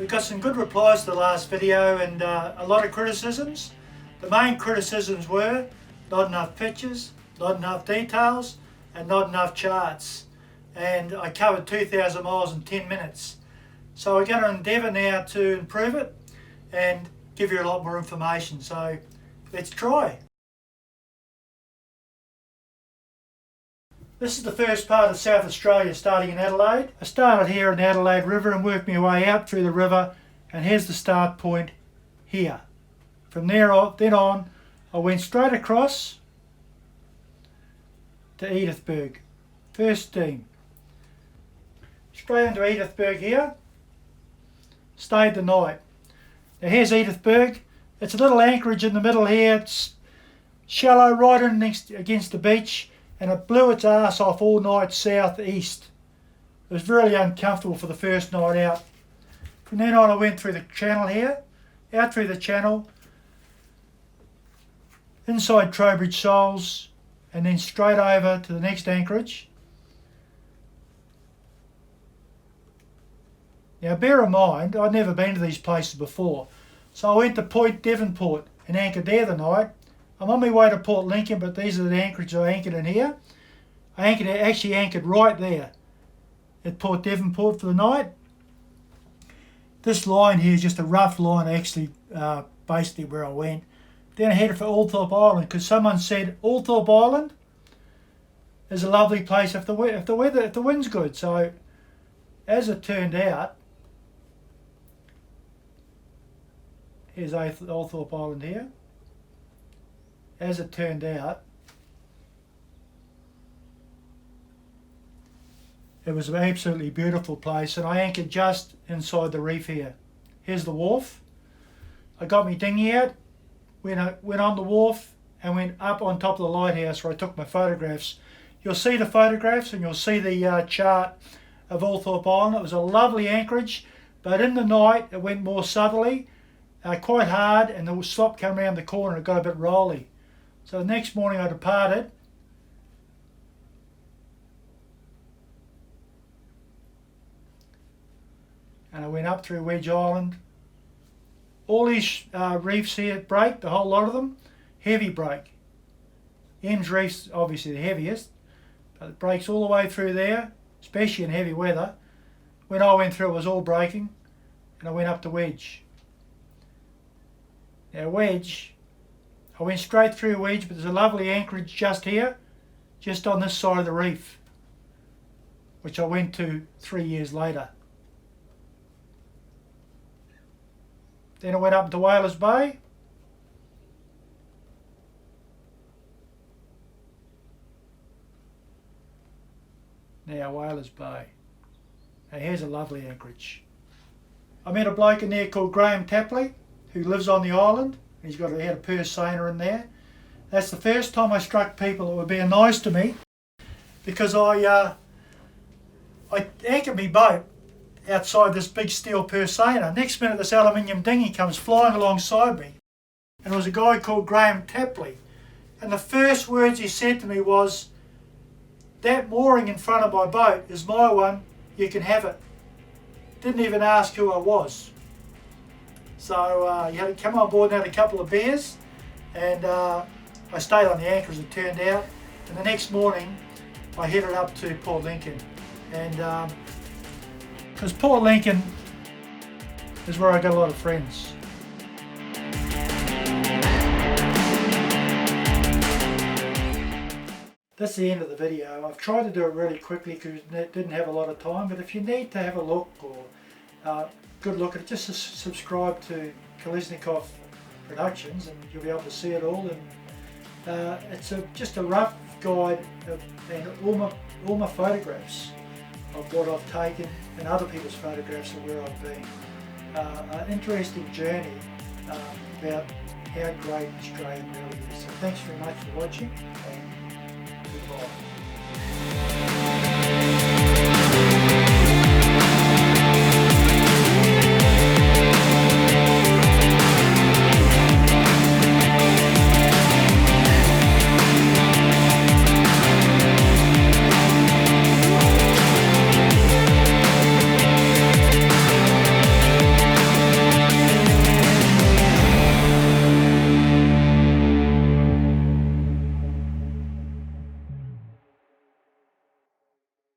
We got some good replies to the last video and a lot of criticisms. The main criticisms were not enough pictures, not enough details, and not enough charts. And I covered 2,000 miles in 10 minutes. So we're going to endeavour now to improve it and give you a lot more information. So let's try. This is the first part of South Australia, starting in Adelaide. I started here in the Adelaide River and worked my way out through the river, and here's the start point here. From then on, I went straight across to Edithburgh. First steam. Straight into Edithburgh here. Stayed the night. Now here's Edithburgh. It's a little anchorage in the middle here. It's shallow right in against the beach, and it blew its arse off all night south-east. It was really uncomfortable for the first night out. From then on I went through the channel here, out through the channel, inside Trowbridge Shoals, and then straight over to the next anchorage. Now bear in mind, I'd never been to these places before, so I went to Point Devonport and anchored there the night. I'm on my way to Port Lincoln, but these are the anchorages I anchored in here. I actually anchored right there at Port Devonport for the night. This line here is just a rough line, actually, basically where I went. Then I headed for Althorpe Island, because someone said Althorpe Island is a lovely place if the wind's good. So as it turned out, here's Althorpe Island here. As it turned out, it was an absolutely beautiful place, and I anchored just inside the reef here. Here's the wharf. I got my dinghy out, went on the wharf and went up on top of the lighthouse where I took my photographs. You'll see the photographs and you'll see the chart of Althorpe Island. It was a lovely anchorage, but in the night it went more southerly, quite hard, and the slop came around the corner and it got a bit rolly. So the next morning I departed, and I went up through Wedge Island. All these reefs here break, the whole lot of them, heavy break. Ems Reef's obviously the heaviest, but it breaks all the way through there, especially in heavy weather. When I went through it was all breaking, and I went up to Wedge. Now Wedge, I went straight through Wedge, but there's a lovely anchorage just here, just on this side of the reef, which I went to 3 years later. Then I went up to Whalers Bay. Now Whalers Bay. Now here's a lovely anchorage. I met a bloke in there called Graham Tapley, who lives on the island. He had a purseiner in there. That's the first time I struck people that were being nice to me, because I anchored my boat outside this big steel purseiner. Next minute this aluminium dinghy comes flying alongside me, and it was a guy called Graham Tapley. And the first words he said to me was, "That mooring in front of my boat is my one, you can have it." Didn't even ask who I was. So you had to come on board and had a couple of beers, and I stayed on the anchor as it turned out. And the next morning I headed up to Port Lincoln, and because Port Lincoln is where I got a lot of friends. That's the end of the video. I've tried to do it really quickly because I didn't have a lot of time, but if you need to have a look or good look at it, just subscribe to Kolesnikov Productions and you'll be able to see it all. And it's just a rough guide and all my photographs of what I've taken and other people's photographs of where I've been. An interesting journey about how great Australia really is. So thanks very much for watching, and goodbye.